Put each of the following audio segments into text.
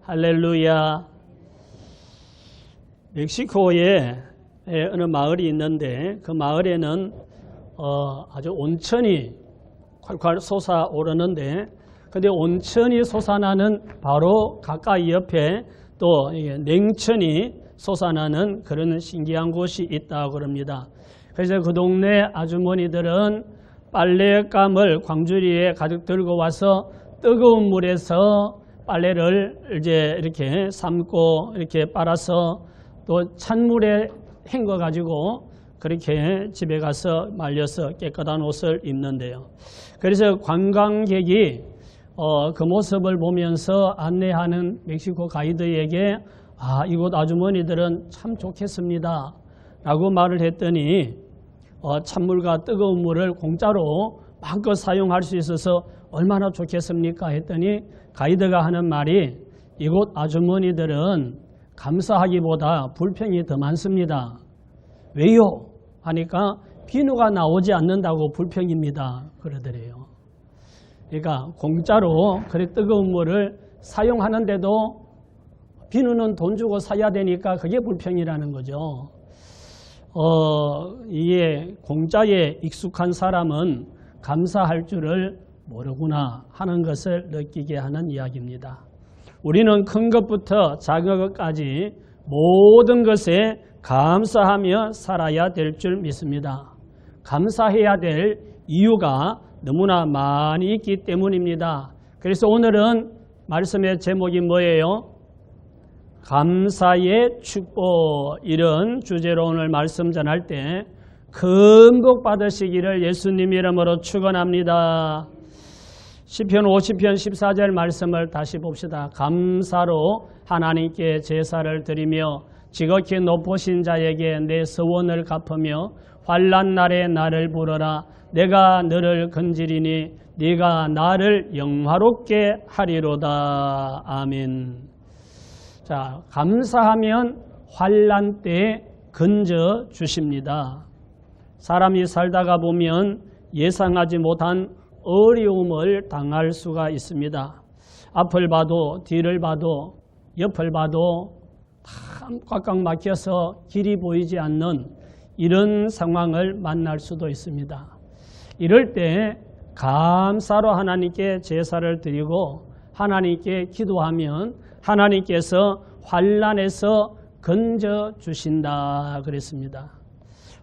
할렐루야. 멕시코에 어느 마을이 있는데 그 마을에는 아주 온천이 콸콸 솟아오르는데 근데 온천이 솟아나는 바로 가까이 옆에 또 냉천이 솟아나는 그런 신기한 곳이 있다고 그럽니다. 그래서 그 동네 아주머니들은 빨래감을 광주리에 가득 들고 와서 뜨거운 물에서 빨래를 이제 이렇게 삶고 이렇게 빨아서 또 찬물에 헹궈 가지고 그렇게 집에 가서 말려서 깨끗한 옷을 입는데요. 그래서 관광객이 그 모습을 보면서 안내하는 멕시코 가이드에게 이곳 아주머니들은 참 좋겠습니다 라고 말을 했더니 찬물과 뜨거운 물을 공짜로 마음껏 사용할 수 있어서 얼마나 좋겠습니까 했더니 가이드가 하는 말이 이곳 아주머니들은 감사하기보다 불평이 더 많습니다. 왜요? 하니까 비누가 나오지 않는다고 불평입니다. 그러더래요. 그러니까 공짜로 그래 뜨거운 물을 사용하는데도 비누는 돈 주고 사야 되니까 그게 불평이라는 거죠. 이게 공짜에 익숙한 사람은 감사할 줄을 모르구나 하는 것을 느끼게 하는 이야기입니다. 우리는 큰 것부터 작은 것까지 모든 것에 감사하며 살아야 될 줄 믿습니다. 감사해야 될 이유가 너무나 많이 있기 때문입니다. 그래서 오늘은 말씀의 제목이 뭐예요? 감사의 축복, 이런 주제로 오늘 말씀 전할 때 큰 복 받으시기를 예수님 이름으로 축원합니다. 시편 50편 14절 말씀을 다시 봅시다. 감사로 하나님께 제사를 드리며 지극히 높으신 자에게 내 서원을 갚으며 환난 날에 나를 부르라. 내가 너를 건지리니 네가 나를 영화롭게 하리로다. 아멘. 자, 감사하면 환난 때에 건져 주십니다. 사람이 살다가 보면 예상하지 못한 어려움을 당할 수가 있습니다. 앞을 봐도 뒤를 봐도 옆을 봐도 다 꽉꽉 막혀서 길이 보이지 않는 이런 상황을 만날 수도 있습니다. 이럴 때 감사로 하나님께 제사를 드리고 하나님께 기도하면 하나님께서 환난에서 건져 주신다 그랬습니다.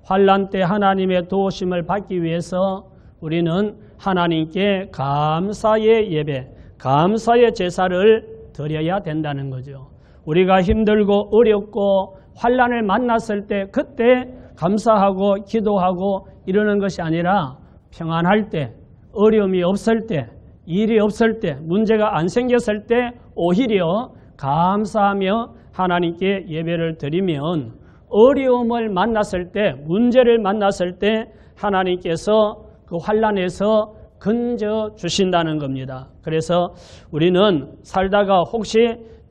환난 때 하나님의 도우심을 받기 위해서 우리는 하나님께 감사의 예배, 감사의 제사를 드려야 된다는 거죠. 우리가 힘들고 어렵고 환난을 만났을 때 그때 감사하고 기도하고 이러는 것이 아니라 평안할 때, 어려움이 없을 때, 일이 없을 때, 문제가 안 생겼을 때 오히려 감사하며 하나님께 예배를 드리면 어려움을 만났을 때, 문제를 만났을 때 하나님께서 그 환난에서 건져 주신다는 겁니다. 그래서 우리는 살다가 혹시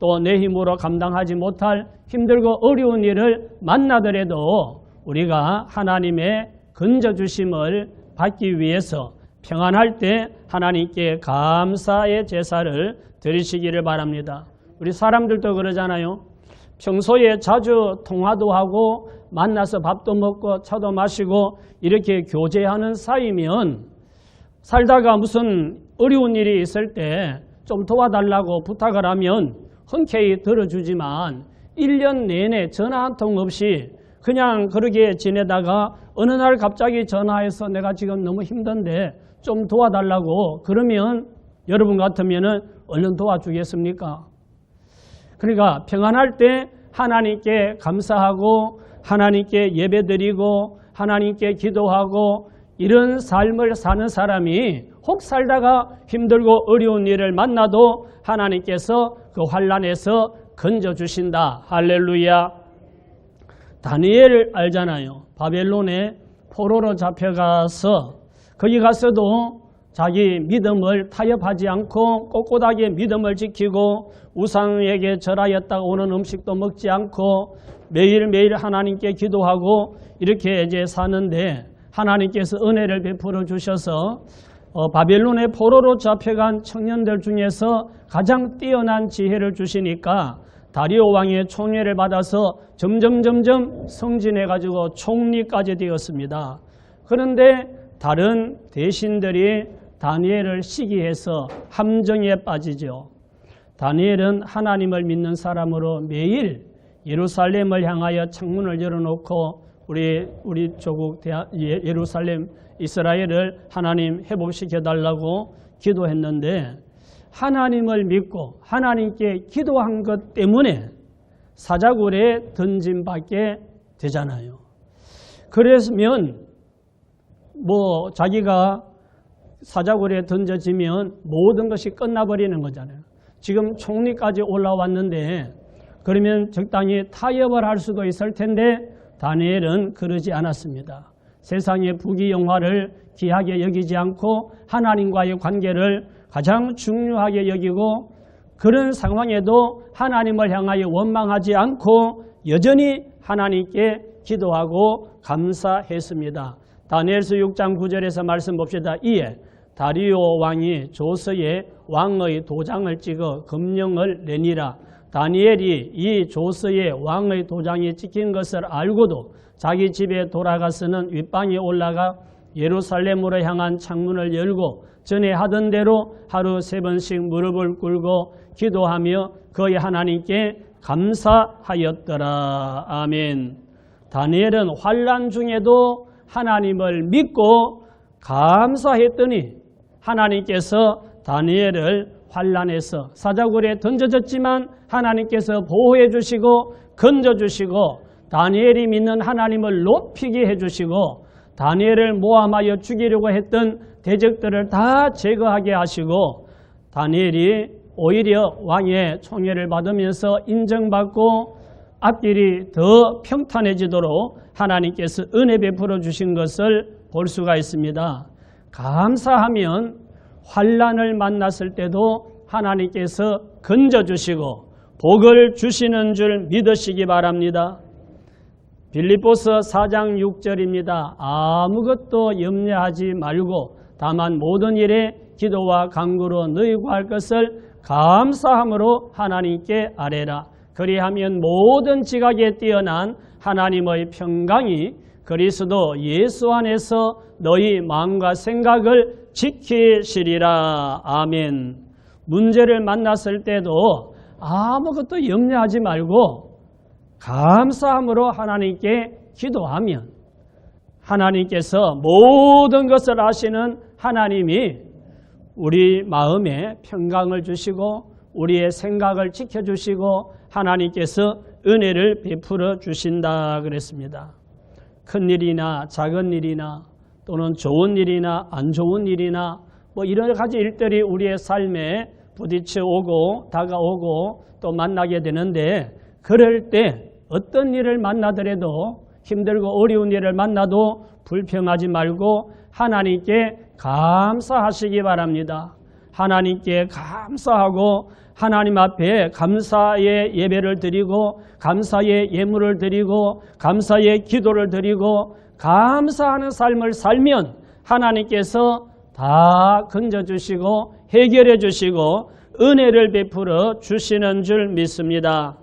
또 내 힘으로 감당하지 못할 힘들고 어려운 일을 만나더라도 우리가 하나님의 건져 주심을 받기 위해서 평안할 때 하나님께 감사의 제사를 드리시기를 바랍니다. 우리 사람들도 그러잖아요. 평소에 자주 통화도 하고 만나서 밥도 먹고 차도 마시고 이렇게 교제하는 사이면 살다가 무슨 어려운 일이 있을 때 좀 도와달라고 부탁을 하면 흔쾌히 들어주지만 1년 내내 전화 한 통 없이 그냥 그러게 지내다가 어느 날 갑자기 전화해서 내가 지금 너무 힘든데 좀 도와달라고 그러면 여러분 같으면 얼른 도와주겠습니까? 그러니까 평안할 때 하나님께 감사하고 하나님께 예배드리고 하나님께 기도하고 이런 삶을 사는 사람이 혹 살다가 힘들고 어려운 일을 만나도 하나님께서 그 환난에서 건져주신다. 할렐루야. 다니엘을 알잖아요. 바벨론에 포로로 잡혀가서 거기 가서도 자기 믿음을 타협하지 않고 꼿꼿하게 믿음을 지키고 우상에게 절하였다가 오는 음식도 먹지 않고 매일매일 하나님께 기도하고 이렇게 이제 사는데 하나님께서 은혜를 베풀어 주셔서 바벨론의 포로로 잡혀간 청년들 중에서 가장 뛰어난 지혜를 주시니까 다리오 왕의 총애를 받아서 점점 성진해가지고 총리까지 되었습니다. 그런데 다른 대신들이 다니엘을 시기해서 함정에 빠지죠. 다니엘은 하나님을 믿는 사람으로 매일 예루살렘을 향하여 창문을 열어놓고 우리 조국 예루살렘 이스라엘을 하나님 회복시켜달라고 기도했는데 하나님을 믿고 하나님께 기도한 것 때문에 사자굴에 던짐받게 되잖아요. 그러면 자기가 사자굴에 던져지면 모든 것이 끝나버리는 거잖아요. 지금 총리까지 올라왔는데 그러면 적당히 타협을 할 수도 있을 텐데 다니엘은 그러지 않았습니다. 세상의 부귀영화를 귀하게 여기지 않고 하나님과의 관계를 가장 중요하게 여기고 그런 상황에도 하나님을 향하여 원망하지 않고 여전히 하나님께 기도하고 감사했습니다. 다니엘서 6장 9절에서 말씀 봅시다. 이에 다리오 왕이 조서에 왕의 도장을 찍어 금령을 내니라. 다니엘이 이 조서에 왕의 도장이 찍힌 것을 알고도 자기 집에 돌아가서는 윗방에 올라가 예루살렘으로 향한 창문을 열고 전에 하던 대로 하루 3번씩 무릎을 꿇고 기도하며 거의 하나님께 감사하였더라. 아멘. 다니엘은 환난 중에도 하나님을 믿고 감사했더니 하나님께서 다니엘을 환난에서 사자굴에 던져졌지만 하나님께서 보호해 주시고 건져 주시고 다니엘이 믿는 하나님을 높이게 해주시고 다니엘을 모함하여 죽이려고 했던 대적들을 다 제거하게 하시고 다니엘이 오히려 왕의 총애를 받으면서 인정받고 앞길이 더 평탄해지도록 하나님께서 은혜 베풀어 주신 것을 볼 수가 있습니다. 감사하면 환난을 만났을 때도 하나님께서 건져주시고 복을 주시는 줄 믿으시기 바랍니다. 빌립보서 4장 6절입니다. 아무것도 염려하지 말고 다만 모든 일에 기도와 간구로 너희 구할 것을 감사함으로 하나님께 아뢰라. 그리하면 모든 지각에 뛰어난 하나님의 평강이 그리스도 예수 안에서 너희 마음과 생각을 지키시리라. 아멘. 문제를 만났을 때도 아무것도 염려하지 말고 감사함으로 하나님께 기도하면 하나님께서 모든 것을 아시는 하나님이 우리 마음에 평강을 주시고 우리의 생각을 지켜주시고 하나님께서 은혜를 베풀어 주신다 그랬습니다. 큰 일이나 작은 일이나 또는 좋은 일이나 안 좋은 일이나 이런 가지 일들이 우리의 삶에 부딪혀 오고 다가오고 또 만나게 되는데 그럴 때 어떤 일을 만나더라도 힘들고 어려운 일을 만나도 불평하지 말고 하나님께 감사하시기 바랍니다. 하나님께 감사하고 하나님 앞에 감사의 예배를 드리고 감사의 예물을 드리고 감사의 기도를 드리고 감사하는 삶을 살면 하나님께서 다 건져주시고 해결해 주시고 은혜를 베풀어 주시는 줄 믿습니다.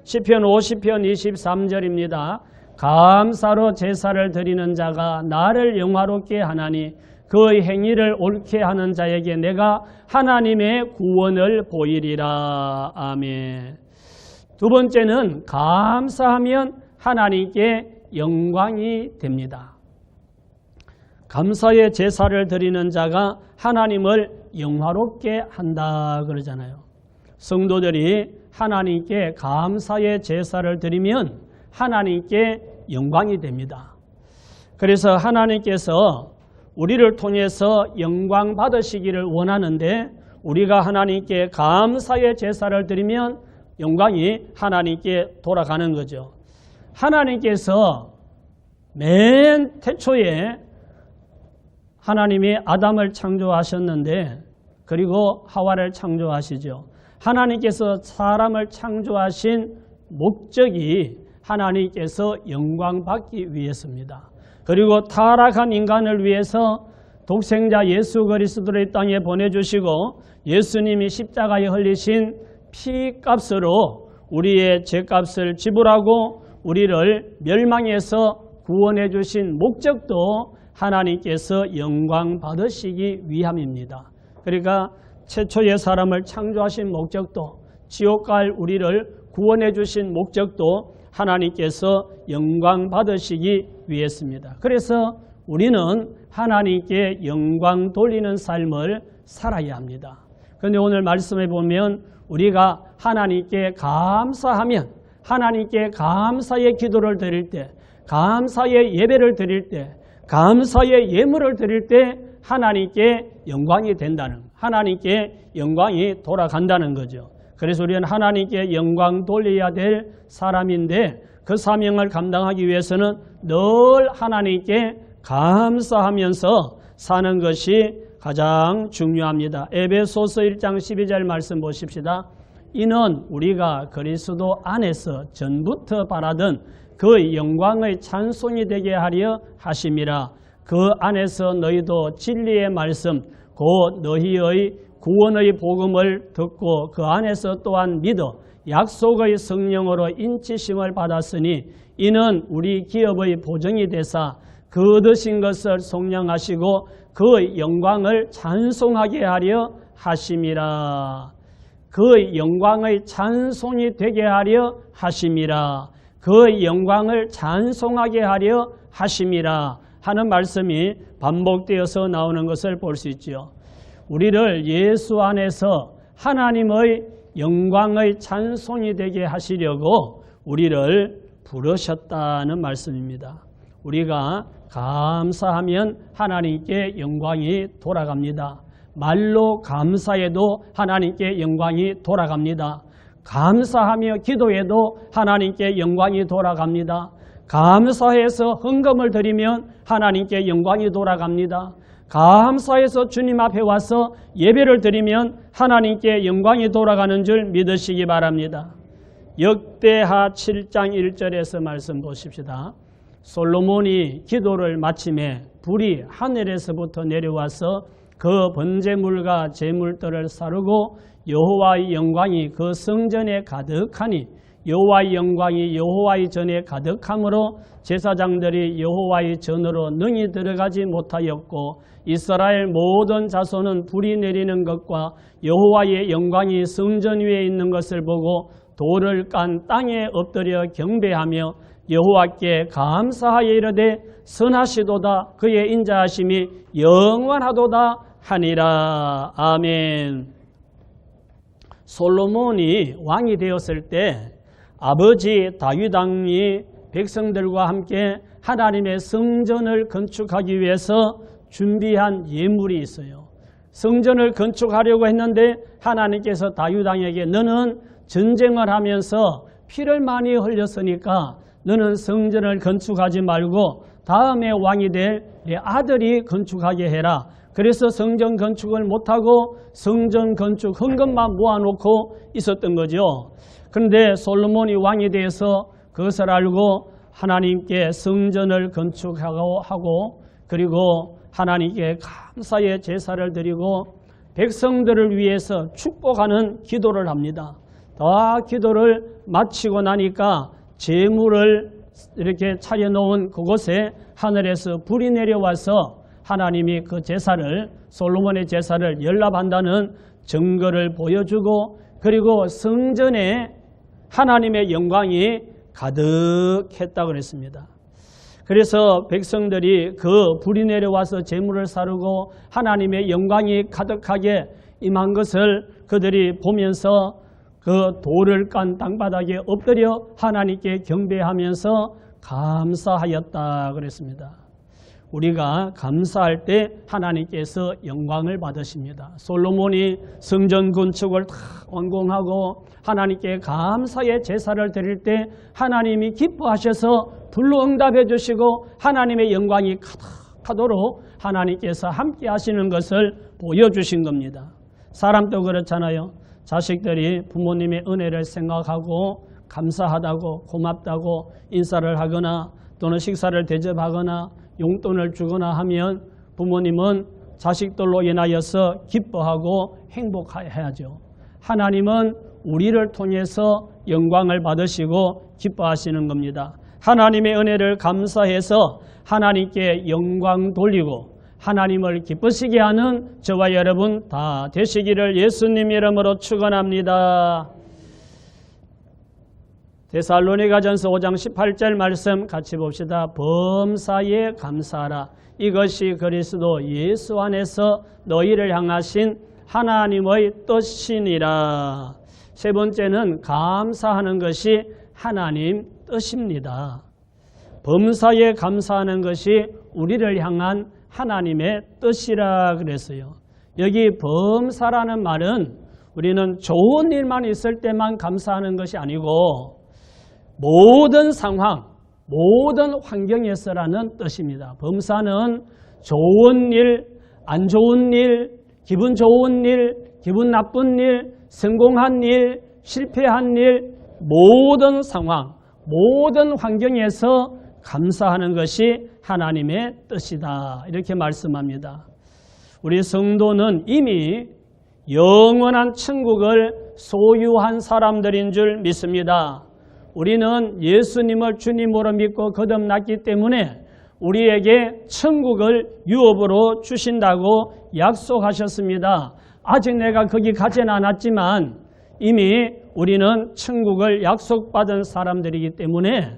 시편 50편 23절입니다. 감사로 제사를 드리는 자가 나를 영화롭게 하나니 그 행위를 옳게 하는 자에게 내가 하나님의 구원을 보이리라. 아멘. 두 번째는 감사하면 하나님께 영광이 됩니다. 감사의 제사를 드리는 자가 하나님을 영화롭게 한다 그러잖아요. 성도들이 하나님께 감사의 제사를 드리면 하나님께 영광이 됩니다. 그래서 하나님께서 우리를 통해서 영광 받으시기를 원하는데 우리가 하나님께 감사의 제사를 드리면 영광이 하나님께 돌아가는 거죠. 하나님께서 맨 태초에 하나님이 아담을 창조하셨는데 그리고 하와를 창조하시죠. 하나님께서 사람을 창조하신 목적이 하나님께서 영광 받기 위해서입니다. 그리고 타락한 인간을 위해서 독생자 예수 그리스도를 이 땅에 보내주시고 예수님이 십자가에 흘리신 피값으로 우리의 죄값을 지불하고 우리를 멸망에서 구원해 주신 목적도 하나님께서 영광 받으시기 위함입니다. 그러니까 최초의 사람을 창조하신 목적도 지옥 갈 우리를 구원해 주신 목적도 하나님께서 영광 받으시기 위해서입니다. 그래서 우리는 하나님께 영광 돌리는 삶을 살아야 합니다. 그런데 오늘 말씀에 보면 우리가 하나님께 감사하면 하나님께 감사의 기도를 드릴 때 감사의 예배를 드릴 때 감사의 예물을 드릴 때 하나님께 영광이 된다는 하나님께 영광이 돌아간다는 거죠. 그래서 우리는 하나님께 영광 돌려야 될 사람인데 그 사명을 감당하기 위해서는 늘 하나님께 감사하면서 사는 것이 가장 중요합니다. 에베소서 1장 12절 말씀 보십시다. 이는 우리가 그리스도 안에서 전부터 바라던 그 영광의 찬송이 되게 하려 하심이라. 그 안에서 너희도 진리의 말씀 곧 너희의 구원의 복음을 듣고 그 안에서 또한 믿어 약속의 성령으로 인치심을 받았으니 이는 우리 기업의 보증이 되사 그 얻으신 것을 속량하시고 그 영광을 찬송하게 하려 하심이라. 그 영광의 찬송이 되게 하려 하심이라. 그 영광을 찬송하게 하려 하심이라 하는 말씀이 반복되어서 나오는 것을 볼 수 있지요. 우리를 예수 안에서 하나님의 영광의 찬송이 되게 하시려고 우리를 부르셨다는 말씀입니다. 우리가 감사하면 하나님께 영광이 돌아갑니다. 말로 감사해도 하나님께 영광이 돌아갑니다. 감사하며 기도해도 하나님께 영광이 돌아갑니다. 감사해서 헌금을 드리면 하나님께 영광이 돌아갑니다. 감사해서 주님 앞에 와서 예배를 드리면 하나님께 영광이 돌아가는 줄 믿으시기 바랍니다. 역대하 7장 1절에서 말씀 보십시다. 솔로몬이 기도를 마침에 불이 하늘에서부터 내려와서 그 번제물과 제물들을 사르고 여호와의 영광이 그 성전에 가득하니 여호와의 영광이 여호와의 전에 가득함으로 제사장들이 여호와의 전으로 능히 들어가지 못하였고 이스라엘 모든 자손은 불이 내리는 것과 여호와의 영광이 성전 위에 있는 것을 보고 돌을 깐 땅에 엎드려 경배하며 여호와께 감사하여 이르되 선하시도다 그의 인자하심이 영원하도다 하니라. 아멘. 솔로몬이 왕이 되었을 때 아버지 다윗 왕이 백성들과 함께 하나님의 성전을 건축하기 위해서 준비한 예물이 있어요. 성전을 건축하려고 했는데 하나님께서 다윗 왕에게 너는 전쟁을 하면서 피를 많이 흘렸으니까 너는 성전을 건축하지 말고 다음에 왕이 될 내 아들이 건축하게 해라. 그래서 성전 건축을 못하고 성전 건축 헌금만 모아놓고 있었던 거죠. 그런데 솔로몬이 왕이 되어서 그것을 알고 하나님께 성전을 건축하고 그리고 하나님께 감사의 제사를 드리고 백성들을 위해서 축복하는 기도를 합니다. 다 기도를 마치고 나니까 제물을 이렇게 차려놓은 그곳에 하늘에서 불이 내려와서 하나님이 그 제사를 솔로몬의 제사를 연락한다는 증거를 보여주고 그리고 성전에 하나님의 영광이 가득했다고 그랬습니다. 그래서 백성들이 그 불이 내려와서 제물을 사르고 하나님의 영광이 가득하게 임한 것을 그들이 보면서 그 돌을 깐 땅바닥에 엎드려 하나님께 경배하면서 감사하였다 그랬습니다. 우리가 감사할 때 하나님께서 영광을 받으십니다. 솔로몬이 성전 건축을 다 완공하고 하나님께 감사의 제사를 드릴 때 하나님이 기뻐하셔서 불로 응답해 주시고 하나님의 영광이 가득하도록 하나님께서 함께 하시는 것을 보여주신 겁니다. 사람도 그렇잖아요. 자식들이 부모님의 은혜를 생각하고 감사하다고 고맙다고 인사를 하거나 또는 식사를 대접하거나 용돈을 주거나 하면 부모님은 자식들로 인하여서 기뻐하고 행복해야죠. 하나님은 우리를 통해서 영광을 받으시고 기뻐하시는 겁니다. 하나님의 은혜를 감사해서 하나님께 영광 돌리고 하나님을 기쁘시게 하는 저와 여러분 다 되시기를 예수님 이름으로 축원합니다. 데살로니가전서 5장 18절 말씀 같이 봅시다. 범사에 감사하라. 이것이 그리스도 예수 안에서 너희를 향하신 하나님의 뜻이니라. 세 번째는 감사하는 것이 하나님 뜻입니다. 범사에 감사하는 것이 우리를 향한 하나님의 뜻이라 그랬어요. 여기 범사라는 말은 우리는 좋은 일만 있을 때만 감사하는 것이 아니고 모든 상황, 모든 환경에서라는 뜻입니다. 범사는 좋은 일, 안 좋은 일, 기분 좋은 일, 기분 나쁜 일, 성공한 일, 실패한 일, 모든 상황, 모든 환경에서 감사하는 것이 하나님의 뜻이다. 이렇게 말씀합니다. 우리 성도는 이미 영원한 천국을 소유한 사람들인 줄 믿습니다. 우리는 예수님을 주님으로 믿고 거듭났기 때문에 우리에게 천국을 유업으로 주신다고 약속하셨습니다. 아직 내가 거기 가진 않았지만 이미 우리는 천국을 약속받은 사람들이기 때문에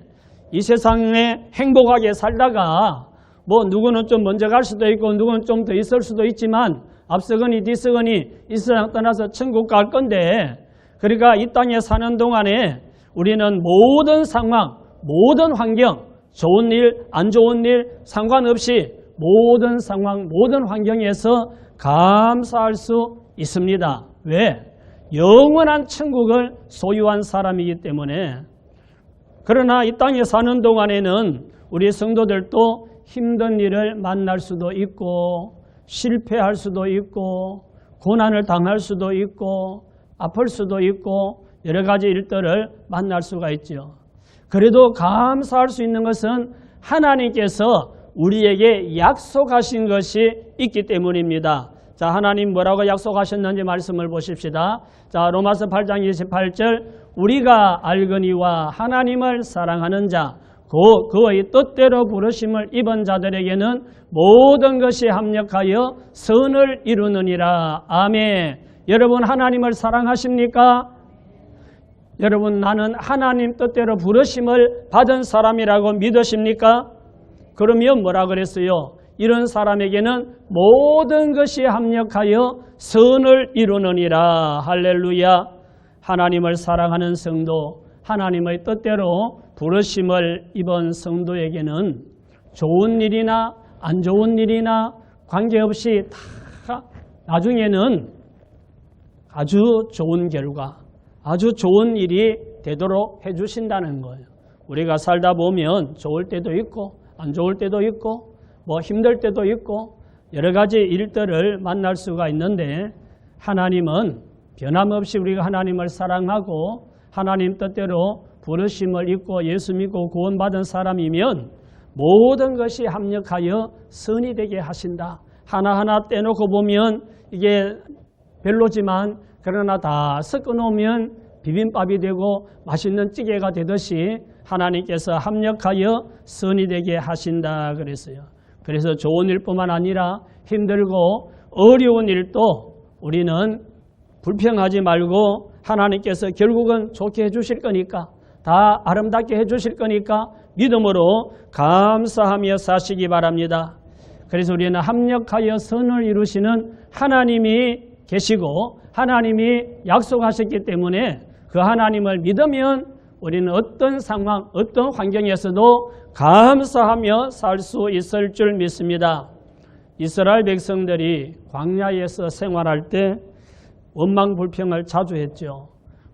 이 세상에 행복하게 살다가 뭐 누구는 좀 먼저 갈 수도 있고 누구는 좀 더 있을 수도 있지만 앞서거니 뒤서거니 이 세상 떠나서 천국 갈 건데, 그러니까 이 땅에 사는 동안에 우리는 모든 상황, 모든 환경, 좋은 일, 안 좋은 일 상관없이 모든 상황, 모든 환경에서 감사할 수 있습니다. 왜? 영원한 천국을 소유한 사람이기 때문에. 그러나 이 땅에 사는 동안에는 우리 성도들도 힘든 일을 만날 수도 있고 실패할 수도 있고 고난을 당할 수도 있고 아플 수도 있고 여러 가지 일들을 만날 수가 있죠. 그래도 감사할 수 있는 것은 하나님께서 우리에게 약속하신 것이 있기 때문입니다. 자, 하나님 뭐라고 약속하셨는지 말씀을 보십시다. 자, 로마서 8장 28절 우리가 알거니와 하나님을 사랑하는 자 곧 그의 뜻대로 부르심을 입은 자들에게는 모든 것이 합력하여 선을 이루느니라. 아멘. 여러분 하나님을 사랑하십니까? 여러분 나는 하나님 뜻대로 부르심을 받은 사람이라고 믿으십니까? 그러면 뭐라 그랬어요? 이런 사람에게는 모든 것이 합력하여 선을 이루느니라. 할렐루야. 하나님을 사랑하는 성도, 하나님의 뜻대로 부르심을 입은 성도에게는 좋은 일이나 안 좋은 일이나 관계없이 다 나중에는 아주 좋은 결과, 아주 좋은 일이 되도록 해주신다는 거예요. 우리가 살다 보면 좋을 때도 있고 안 좋을 때도 있고 뭐 힘들 때도 있고 여러 가지 일들을 만날 수가 있는데 하나님은 변함없이 우리가 하나님을 사랑하고 하나님 뜻대로 부르심을 입고 예수 믿고 구원받은 사람이면 모든 것이 합력하여 선이 되게 하신다. 하나하나 떼놓고 보면 이게 별로지만 그러나 다 섞어놓으면 비빔밥이 되고 맛있는 찌개가 되듯이 하나님께서 합력하여 선이 되게 하신다 그랬어요. 그래서 좋은 일뿐만 아니라 힘들고 어려운 일도 우리는 불평하지 말고 하나님께서 결국은 좋게 해주실 거니까 다 아름답게 해주실 거니까 믿음으로 감사하며 사시기 바랍니다. 그래서 우리는 합력하여 선을 이루시는 하나님이 계시고 하나님이 약속하셨기 때문에 그 하나님을 믿으면 우리는 어떤 상황, 어떤 환경에서도 감사하며 살 수 있을 줄 믿습니다. 이스라엘 백성들이 광야에서 생활할 때 원망 불평을 자주 했죠.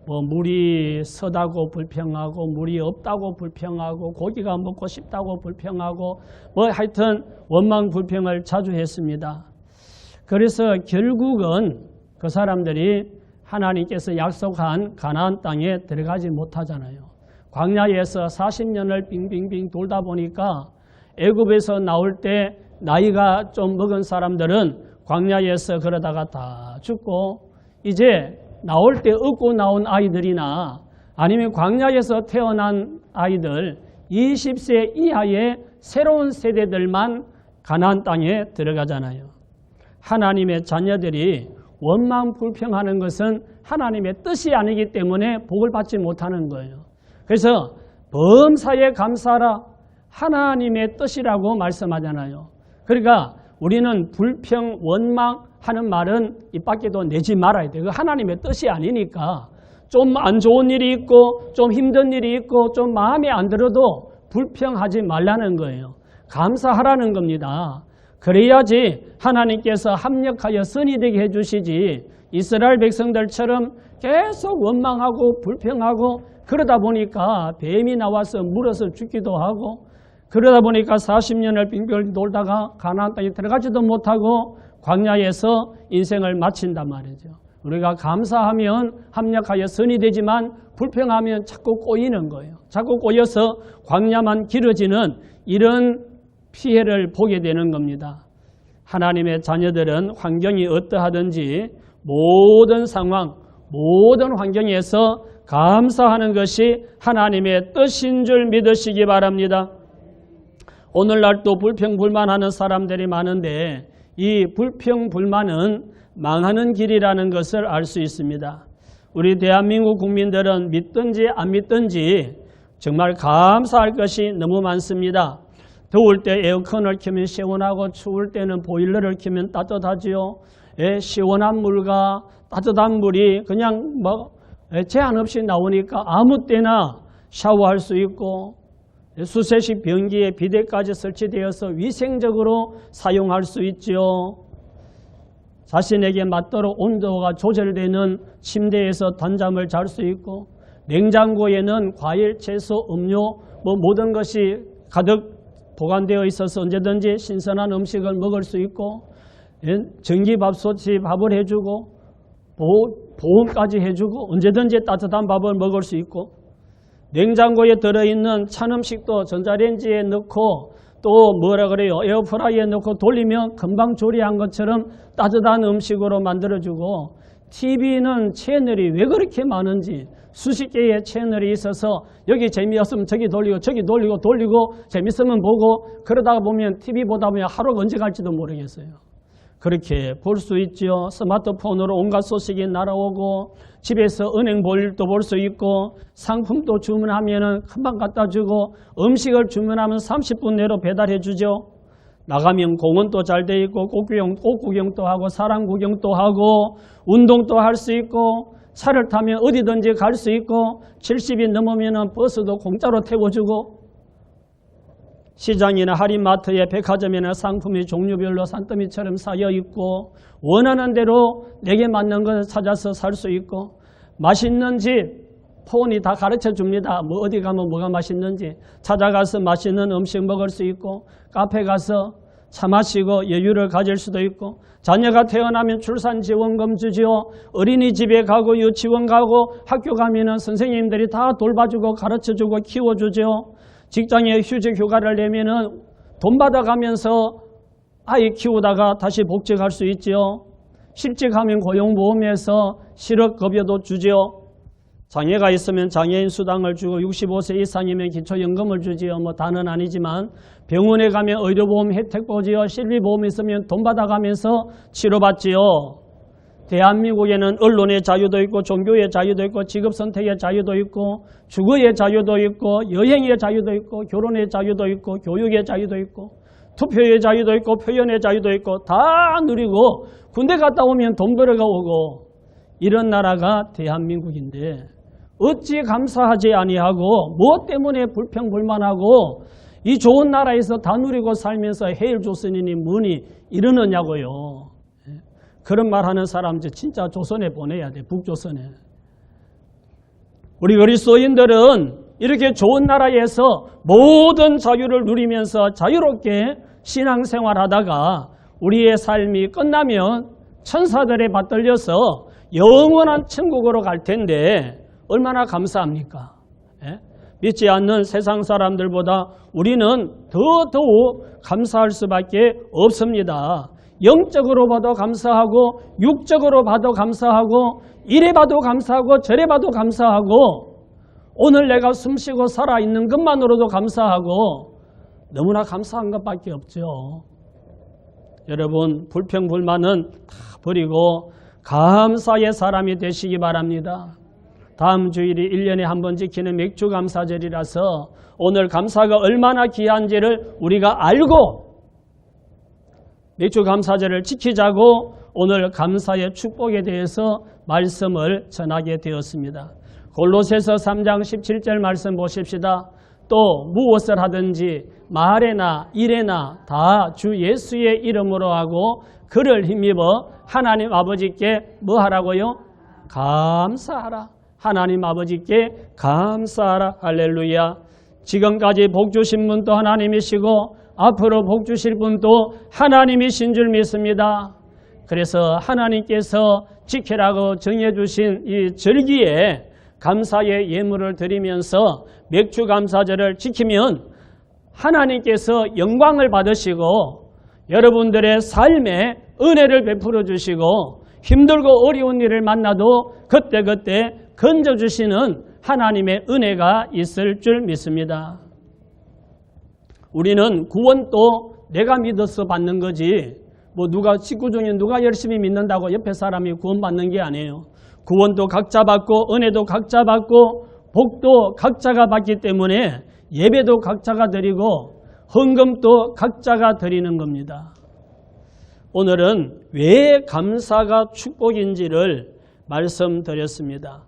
뭐 물이 서다고 불평하고 물이 없다고 불평하고 고기가 먹고 싶다고 불평하고 뭐 하여튼 원망 불평을 자주 했습니다. 그래서 결국은 그 사람들이 하나님께서 약속한 가나안 땅에 들어가지 못하잖아요. 광야에서 40년을 빙빙빙 돌다 보니까 애굽에서 나올 때 나이가 좀 먹은 사람들은 광야에서 그러다가 다 죽고 이제 나올 때 얻고 나온 아이들이나 아니면 광야에서 태어난 아이들 20세 이하의 새로운 세대들만 가나안 땅에 들어가잖아요. 하나님의 자녀들이 원망 불평하는 것은 하나님의 뜻이 아니기 때문에 복을 받지 못하는 거예요. 그래서 범사에 감사하라 하나님의 뜻이라고 말씀하잖아요. 그러니까 우리는 불평, 원망하는 말은 입 밖에도 내지 말아야 돼요. 하나님의 뜻이 아니니까 좀 안 좋은 일이 있고 좀 힘든 일이 있고 좀 마음에 안 들어도 불평하지 말라는 거예요. 감사하라는 겁니다. 그래야지 하나님께서 합력하여 선이 되게 해주시지 이스라엘 백성들처럼 계속 원망하고 불평하고 그러다 보니까 뱀이 나와서 물어서 죽기도 하고 그러다 보니까 40년을 빙빙 돌다가 가나안 땅에 들어가지도 못하고 광야에서 인생을 마친단 말이죠. 우리가 감사하면 합력하여 선이 되지만 불평하면 자꾸 꼬이는 거예요. 자꾸 꼬여서 광야만 길어지는 이런 피해를 보게 되는 겁니다. 하나님의 자녀들은 환경이 어떠하든지 모든 상황, 모든 환경에서 감사하는 것이 하나님의 뜻인 줄 믿으시기 바랍니다. 오늘날 또 불평불만하는 사람들이 많은데 이 불평불만은 망하는 길이라는 것을 알 수 있습니다. 우리 대한민국 국민들은 믿든지 안 믿든지 정말 감사할 것이 너무 많습니다. 더울 때 에어컨을 켜면 시원하고 추울 때는 보일러를 켜면 따뜻하지요. 시원한 물과 따뜻한 물이 그냥 제한 없이 나오니까 아무 때나 샤워할 수 있고 수세식 변기에 비데까지 설치되어서 위생적으로 사용할 수 있지요. 자신에게 맞도록 온도가 조절되는 침대에서 단잠을 잘 수 있고 냉장고에는 과일, 채소, 음료 모든 것이 가득 보관되어 있어서 언제든지 신선한 음식을 먹을 수 있고 전기밥솥이 밥을 해주고 보온까지 해주고 언제든지 따뜻한 밥을 먹을 수 있고 냉장고에 들어있는 찬 음식도 전자레인지에 넣고 또 에어프라이어에 넣고 돌리면 금방 조리한 것처럼 따뜻한 음식으로 만들어주고 TV는 채널이 왜 그렇게 많은지 수십 개의 채널이 있어서 여기 재미없으면 저기 돌리고 저기 돌리고 재밌으면 보고 그러다가 보면 TV 보다 보면 하루가 언제 갈지도 모르겠어요. 그렇게 볼 수 있죠. 스마트폰으로 온갖 소식이 날아오고 집에서 은행 볼 일도 볼 수 있고 상품도 주문하면 금방 갖다 주고 음식을 주문하면 30분 내로 배달해 주죠. 나가면 공원도 잘 돼 있고 꽃 구경도 하고 사람 구경도 하고 운동도 할 수 있고 차를 타면 어디든지 갈 수 있고 70이 넘으면 버스도 공짜로 태워주고 시장이나 할인마트에 백화점이나 상품이 종류별로 산더미처럼 쌓여 있고 원하는 대로 내게 맞는 것을 찾아서 살 수 있고 맛있는 집 폰이 다 가르쳐 줍니다. 어디 가면 뭐가 맛있는지 찾아가서 맛있는 음식 먹을 수 있고 카페 가서 차 마시고 여유를 가질 수도 있고 자녀가 태어나면 출산지원금 주지요. 어린이집에 가고 유치원 가고 학교 가면은 선생님들이 다 돌봐주고 가르쳐주고 키워주죠. 직장에 휴직 휴가를 내면은 돈 받아가면서 아이 키우다가 다시 복직할 수 있지요. 실직하면 고용보험에서 실업급여도 주지요. 장애가 있으면 장애인 수당을 주고 65세 이상이면 기초연금을 주지요. 다는 아니지만 병원에 가면 의료보험 혜택 보지요. 실비보험 있으면 돈 받아가면서 치료받지요. 대한민국에는 언론의 자유도 있고 종교의 자유도 있고 직업선택의 자유도 있고 주거의 자유도 있고 여행의 자유도 있고 결혼의 자유도 있고 교육의 자유도 있고 투표의 자유도 있고 표현의 자유도 있고 다 누리고 군대 갔다 오면 돈 벌어가 오고 이런 나라가 대한민국인데 어찌 감사하지 아니하고 무엇 때문에 불평불만하고 이 좋은 나라에서 다 누리고 살면서 헤일 조선인이 뭐니 이러느냐고요. 그런 말 하는 사람 진짜 조선에 보내야 돼. 북조선에. 우리 그리스도인들은 이렇게 좋은 나라에서 모든 자유를 누리면서 자유롭게 신앙생활하다가 우리의 삶이 끝나면 천사들에 받들려서 영원한 천국으로 갈 텐데 얼마나 감사합니까? 믿지 않는 세상 사람들보다 우리는 더더욱 감사할 수밖에 없습니다. 영적으로 봐도 감사하고 육적으로 봐도 감사하고 이래 봐도 감사하고 저래 봐도 감사하고 오늘 내가 숨쉬고 살아있는 것만으로도 감사하고 너무나 감사한 것밖에 없죠. 여러분 불평불만은 다 버리고 감사의 사람이 되시기 바랍니다. 다음 주일이 1년에 한 번 지키는 맥주감사절이라서 오늘 감사가 얼마나 귀한지를 우리가 알고 맥주감사절을 지키자고 오늘 감사의 축복에 대해서 말씀을 전하게 되었습니다. 골로새서 3장 17절 말씀 보십시다. 또 무엇을 하든지 말에나 일에나 다 주 예수의 이름으로 하고 그를 힘입어 하나님 아버지께 뭐 하라고요? 감사하라. 하나님 아버지께 감사하라. 할렐루야. 지금까지 복 주신 분도 하나님이시고 앞으로 복 주실 분도 하나님이신 줄 믿습니다. 그래서 하나님께서 지키라고 정해주신 이 절기에 감사의 예물을 드리면서 맥주감사절을 지키면 하나님께서 영광을 받으시고 여러분들의 삶에 은혜를 베풀어 주시고 힘들고 어려운 일을 만나도 그때그때 건져주시는 하나님의 은혜가 있을 줄 믿습니다. 우리는 구원도 내가 믿어서 받는 거지 뭐 누가 식구 중에 누가 열심히 믿는다고 옆에 사람이 구원받는 게 아니에요. 구원도 각자 받고 은혜도 각자 받고 복도 각자가 받기 때문에 예배도 각자가 드리고 헌금도 각자가 드리는 겁니다. 오늘은 왜 감사가 축복인지를 말씀드렸습니다.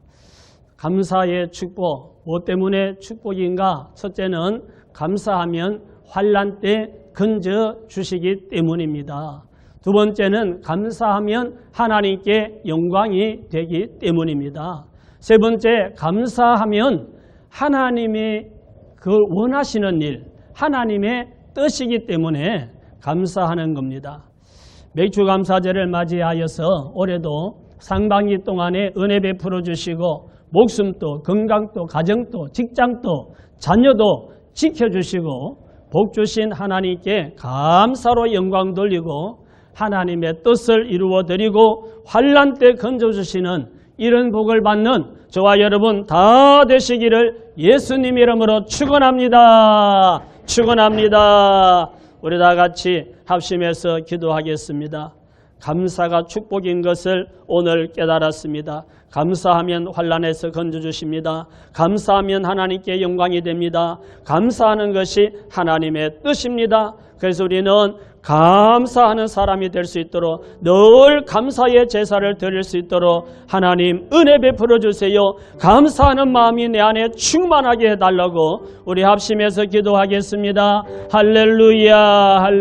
감사의 축복, 무엇 때문에 축복인가? 첫째는 감사하면 환난 때 건져 주시기 때문입니다. 두 번째는 감사하면 하나님께 영광이 되기 때문입니다. 세 번째, 감사하면 하나님이 그 원하시는 일, 하나님의 뜻이기 때문에 감사하는 겁니다. 맥주감사절을 맞이하여서 올해도 상반기 동안에 은혜 베풀어 주시고 목숨도 건강도 가정도 직장도 자녀도 지켜주시고 복 주신 하나님께 감사로 영광 돌리고 하나님의 뜻을 이루어드리고 환난 때 건져주시는 이런 복을 받는 저와 여러분 다 되시기를 예수님 이름으로 축원합니다. 축원합니다. 우리 다 같이 합심해서 기도하겠습니다. 감사가 축복인 것을 오늘 깨달았습니다. 감사하면 환난에서 건져주십니다. 감사하면 하나님께 영광이 됩니다. 감사하는 것이 하나님의 뜻입니다. 그래서 우리는 감사하는 사람이 될 수 있도록 늘 감사의 제사를 드릴 수 있도록 하나님 은혜 베풀어 주세요. 감사하는 마음이 내 안에 충만하게 해달라고 우리 합심해서 기도하겠습니다. 할렐루야.